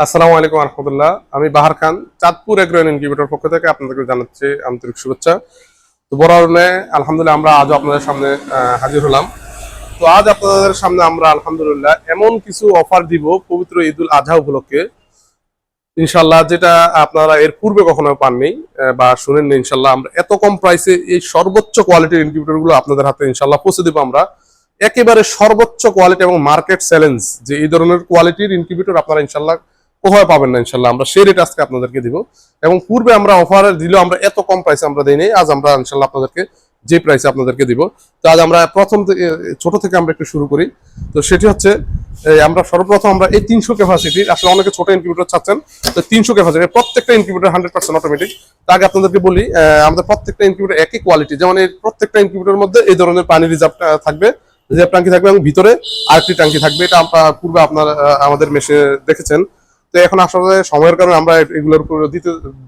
আসসালামু আলাইকুম রহমতুল্লাহ। আমি বাহার খান, চাঁদপুর এগ্রো ইনকিউবেটর পক্ষ থেকে আপনাদেরকে জানাচ্ছি আন্তরিক শুভেচ্ছা। তো বড় আলহামদুলিল্লাহ আমরা আজও আপনাদের সামনে হাজির হলাম। তো আজ আপনাদের সামনে আমরা আলহামদুলিল্লাহ এমন কিছু অফার দিব পবিত্র ঈদুল আজহা উপলক্ষে, ইনশাল্লাহ, যেটা আপনারা এর পূর্বে কখনো পাননি বা শুনেননি। ইনশাল্লাহ আমরা এত কম প্রাইসে এই সর্বোচ্চ কোয়ালিটির ইনকিউবেটর গুলো আপনাদের হাতে ইনশাল্লাহ পৌঁছে দেবো আমরা। একেবারে সর্বোচ্চ কোয়ালিটি এবং মার্কেট চ্যালেঞ্জ যে এই ধরনের কোয়ালিটির ইনকিউবেটর আপনারা ইনশাল্লাহ কোথাও পাবেন না। ইনশাল্লাহ আমরা সেই রেট আজকে আপনাদেরকে দিব, এবং পূর্বে আমরা অফার দিলেও আমরা এত কম প্রাইসে আমরা দেই নাই। আজ আমরা ইনশাল্লাহ আপনাদেরকে যে প্রাইসে আপনাদেরকে দিব। তো আজ আমরা প্রথম ছোট থেকে আমরা একটু শুরু করি। তো সেটি হচ্ছে আমরা সর্বপ্রথম আমরা এই 300 ক্যাপাসিটি, আসলে অনেকে ছোট ইনকিউবেটর চাচ্ছেন, তো 300 ক্যাপাসিটি প্রত্যেকটা ইনকিউবেটর 100% অটোমেটিক। তার আগে আপনাদেরকে বলি, আমাদের প্রত্যেকটা ইনকিউবেটর একই কোয়ালিটি, যেমন এই প্রত্যেকটা ইনকিউবেটরের মধ্যে এই ধরনের পানি রিজার্ভ থাকবে, রিজার্ভ ট্যাঙ্কি থাকবে, এবং ভিতরে আরেকটি ট্যাঙ্কি থাকবে। এটা পূর্বে আপনারা আমাদের মেশিনে দেখেছেন। তো এখন আসলে সময়ের কারণে আমরা এগুলোর উপর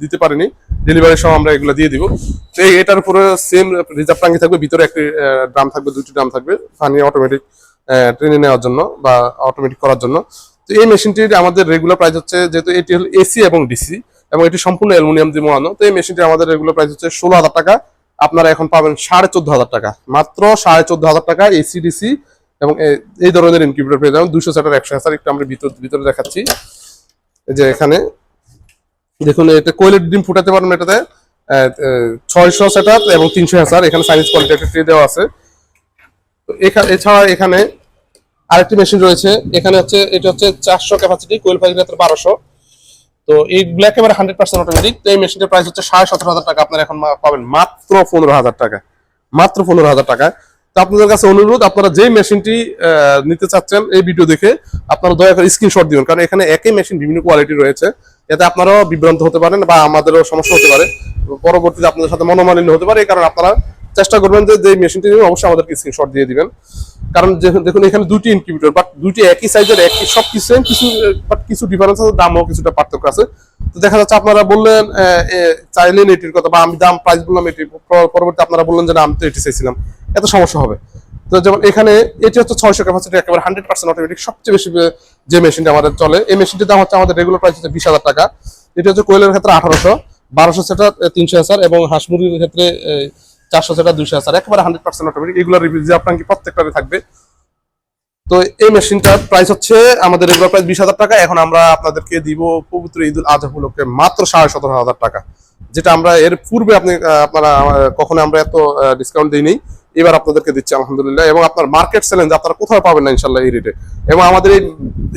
দিতে পারিনি, ডেলিভারির সময় আমরা এগুলো দিয়ে দিব। তো এটার উপরে সেম রিজার্ভ ট্যাঙ্কি থাকবে, ভিতরে একটি ড্রাম থাকবে, দুটি ড্রাম থাকবে পানি অটোমেটিক ট্রেনে নেওয়ার জন্য বা অটোমেটিক করার জন্য। তো এই মেশিনটির আমাদের রেগুলার প্রাইস হচ্ছে, যেহেতু এটি হল এসি এবং ডিসি এবং এটি সম্পূর্ণ অ্যালুমিনিয়াম দিয়ে মোড়ানো, তো এই মেশিনটি আমাদের রেগুলার প্রাইস হচ্ছে 16,000 টাকা। আপনারা এখন পাবেন 14,500 টাকা, মাত্র 14,500 টাকা এসি ডিসি। এবং এই ধরনের ইনকিউবেটর পেয়ে যাবেন 200 সেটার 100 হাজার। একটু আমরা ভিতরে দেখাচ্ছি। যে এখানে দেখুন, এটা কোয়েলের ডিম ফুটাতে পারবেন এটাতে 600 সেটআপ এবং 300 হাজার। এখানে সাইনিজ কোয়ালিটি একটা ট্রে দেওয়া আছে। তো এছাড়া এখানে আরেকটি মেশিন রয়েছে। এখানে হচ্ছে এটা হচ্ছে 400 ক্যাপাসিটি, কোয়েল ফাইভের ক্ষেত্রে 1200। তো এই ব্ল্যাক এবারে 100% অটোমেটিক। তো এই মেশিনটার প্রাইস হচ্ছে 17,500 টাকা। আপনারা এখন পাবেন মাত্র 15,000 টাকা, মাত্র 15,000 টাকা। তো আপনাদের কাছে অনুরোধ, আপনারা যেই মেশিনটি নিতে চাচ্ছেন এই ভিডিও দেখে আপনারা দয়া করে স্ক্রিনশট দিবেন, কারণ এখানে একই মেশিন বিভিন্ন কোয়ালিটি রয়েছে। এতে আপনারাও বিভ্রান্ত হতে পারেন বা আমাদেরও সমস্যা হতে পারে, পরবর্তীতে আপনাদের সাথে মনোমালিন্য হতে পারে। এই কারণে আপনারা চেষ্টা করবেন যে মেশিনটি নেবেন অবশ্যই আমাদেরকে স্ক্রিনশট দিয়ে দিবেন। কারণ দেখুন, এখানে দুটি ইনকিউবেটর, বাট দুটি একই সাইজের, একই সব কিছু কিছু, বাট কিছু ডিফারেন্স আছে, দামও কিছুটা পার্থক্য আছে। তো দেখা যাচ্ছে আপনারা বললেন চাইলেন এটির কথা, বা আমি দাম প্রাইস বললাম এটি, পরবর্তী আপনারা বললেন যে না আমি তো এটি চাইছিলাম, এত সমস্যা হবে। তো যেমন এখানে এটি হচ্ছে 600 ক্যাপাসিটি, একেবারে 100% অটোমেটিক, সবচেয়ে বেশি যে মেশিনটা আমাদের চলে। এই মেশিনটির দাম হচ্ছে আমাদের রেগুলার প্রাইস হচ্ছে 20,000 টাকা। এটি হচ্ছে কোয়েলের ক্ষেত্রে 1800, 1200 সেটা 300 হাজার, এবং হাঁস মুরগির ক্ষেত্রে 400 সেটা 200 হাজার। একেবারে 100% অটোমেটিক। এগুলোর রিজার্ভ ট্যাঙ্কি প্রত্যেকটারে থাকবে। তো এই মেশিনটার প্রাইস হচ্ছে আমাদের রেগুলার প্রাইস 20,000 টাকা। এখন আমরা আপনাদেরকে দিব পবিত্র ঈদুল আজহা উপলক্ষে মাত্র 17,500 টাকা, যেটা আমরা এর পূর্বে আপনারা কখনো আমরা এত ডিসকাউন্ট দিইনি, এবার আপনাদেরকে দিচ্ছি আলহামদুলিল্লাহ। এবং আপনার মার্কেট চ্যালেঞ্জ আপনারা কোথাও পাবেন না ইনশাল্লাহ এই রেটে। এবং আমাদের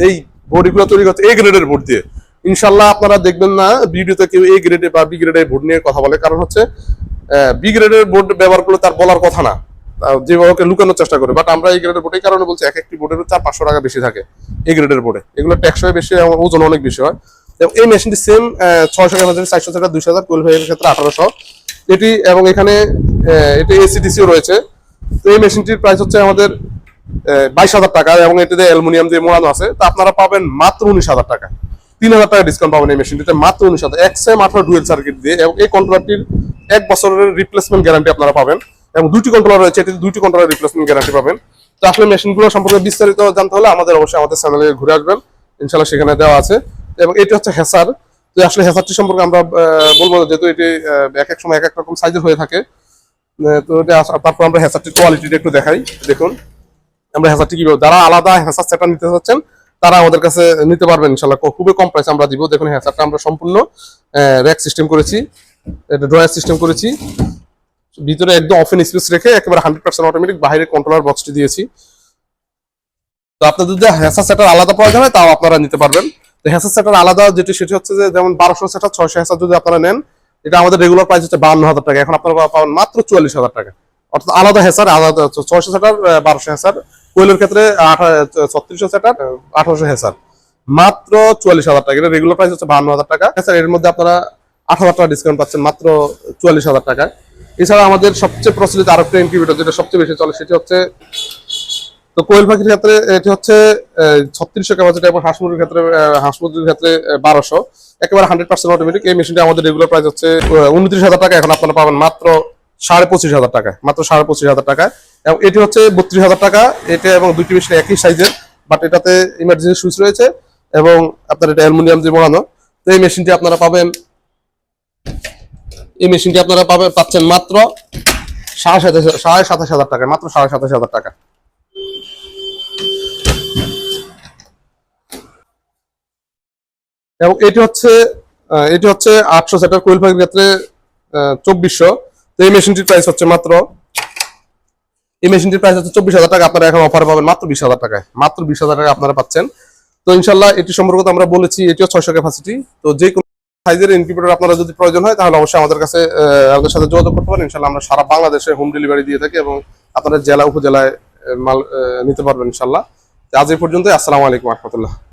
এই বোর্ডগুলো তৈরি করছে এ গ্রেডের বোর্ড দিয়ে। ইনশাল্লাহ আপনারা দেখবেন না ভিডিওতে কেউ এ গ্রেডে বা বি গ্রেডের বোর্ড নিয়ে কথা বলে, কারণ হচ্ছে বি গ্রেডের বোর্ড ব্যবহার করলে তার বলার কথা না, যেভাবে লুকানোর চেষ্টা করে। বাট আমরা এই গ্রেডের বোর্ড এই কারণে বলছি, এক একটি বোর্ডের 400-500 টাকা বেশি থাকে এই গ্রেডের বোর্ডে। এগুলো টেকসই বেশি এবং ওজন অনেক বেশি হয়। এবং এই মেশিনটি সেম 600 ক্যাপাসিটি, 400 টাকা, 200 হাজার, কোয়েল ফাইভের ক্ষেত্রে 1800 এটি। এবং এখানে এটি এসিডিসিও রয়েছে। তো এই মেশিনটির প্রাইস হচ্ছে আমাদের 22,000 টাকা, এবং এটিতে অ্যালুমিনিয়াম দিয়ে মোড়ানো আছে। তো আপনারা পাবেন মাত্র 19,000 টাকা, 3,000 টাকা ডিসকাউন্ট পাবেন এই মেশিনটিতে, মাত্র 19,000। এক্সএম 18 ডুয়েল সার্কিট দিয়ে, এবং এই কন্ট্রোলারটির 1 বছরের রিপ্লেসমেন্ট গ্যারান্টি আপনারা পাবেন। এবং দুটি কন্ট্রোলার রয়েছে, এটি দুটি কন্ট্রোলার রিপ্লেসমেন্ট গ্যারান্টি পাবেন। তো আসলে মেশিনগুলো সম্পর্কে বিস্তারিত জানতে হলে আমাদের অবশ্যই আমাদের চ্যানেলে ঘুরে আসবেন, ইনশাল্লাহ সেখানে দেওয়া আছে। এবং এটি হচ্ছে হ্যাসার। তো আসলে হ্যাসারটি সম্পর্কে আমরা বলবো, যেহেতু এটি এক এক সময় এক এক রকম সাইজের হয়ে থাকে। তো এটা তারপর আমরা হ্যাসারটির কোয়ালিটিটা একটু দেখাই। দেখুন আমরা হ্যাসারটি কিভাবে, যারা আলাদা হ্যাসার সেটআপ নিতে চাচ্ছেন তারা আমাদের কাছে নিতে পারবেন ইনশাল্লাহ, খুবই কম প্রাইসে আমরা দিব। দেখুন হ্যাসারটা আমরা সম্পূর্ণ র্যাক সিস্টেম করেছি, এটা ড্রয়ার সিস্টেম করেছি, ভিতরে একদম ওপেন স্পেস রেখে একেবারে 100% অটোমেটিক, বাইরে কন্ট্রোলার বক্সটি দিয়েছি। তো আপনাদের যদি হ্যাসার সেটার আলাদা প্রয়োজন হয় তাও আপনারা নিতে পারবেন। তো হ্যাসার সেটার আলাদা সেটি হচ্ছে যে, যেমন 1200 সেটা 600 হ্যাসার যদি আপনারা নেন, এটা আমাদের রেগুলার প্রাইস হচ্ছে 52,000 টাকা। এখন আপনারা পাবেন মাত্র 44,000 টাকা। অর্থাৎ আলাদা হ্যাসার, আলাদা 600 সেটার 1200 হ্যাসার, কোয়েলের ক্ষেত্রে 3600 সেটার 1800 হ্যাসার, মাত্র 44,000 টাকা। এটা রেগুলার প্রাইস হচ্ছে 52,000 টাকা। হ্যাঁ, এর মধ্যে আপনারা 8,000 টাকা ডিসকাউন্ট পাচ্ছেন মাত্র 44,000 টাকা। এছাড়া আমাদের সবচেয়ে প্রচলিত আরেকটা ইনকিউবেটর যেটা সবচেয়ে বেশি চলে, সেটি হচ্ছে, তো কোয়েল পাখির ক্ষেত্রে এটি হচ্ছে 3600 ক্যাপাসিটি, এবং হাঁস মুরগির ক্ষেত্রে 1200, একেবারে 100% অটোমেটিক। এই মেশিনটা আমাদের রেগুলার প্রাইস হচ্ছে 29,000 টাকা। এখন আপনারা পাবেন মাত্র 25,500 টাকা, মাত্র 25,500 টাকা। এবং এটি হচ্ছে 32,000 টাকা। এটা এবং দুটি মেশিন একই সাইজের, বাট এটাতে ইমার্জেন্সি সুইচ রয়েছে এবং আপনার এটা অ্যালুমিনিয়াম দিয়ে বানানো। তো এই মেশিনটি আপনারা পাচ্ছেন মাত্র 27,500 টাকায়, মাত্র 27,500 টাকা। এবং এটি হচ্ছে 800 সেটার কোয়েল পাখির ক্ষেত্রে 2400। তো এই মেশিনটির প্রাইস হচ্ছে 24,000 টাকা। আপনারা এখন অফারে পাবেন মাত্র 20,000 টাকায়, মাত্র 20,000 টাকা আপনারা পাচ্ছেন। তো ইনশাল্লাহ এটি সম্পর্কে আমরা বলেছি, এটিও 600 ক্যাপাসিটি। তো যে কোনো সাইজের ইনকিউবেটর আপনারা যদি প্রয়োজন হয় তাহলে অবশ্যই আমাদের সাথে যোগাযোগ করতে পারেন। ইনশাল্লাহ আমরা সারা বাংলাদেশে হোম ডেলিভারি দিয়ে থাকি এবং আপনাদের জেলা উপজেলায় মাল নিতে পারবেন ইনশাল্লাহ। আজ এই পর্যন্ত, আসসালামু আলাইকুম রহমতুল্লাহ।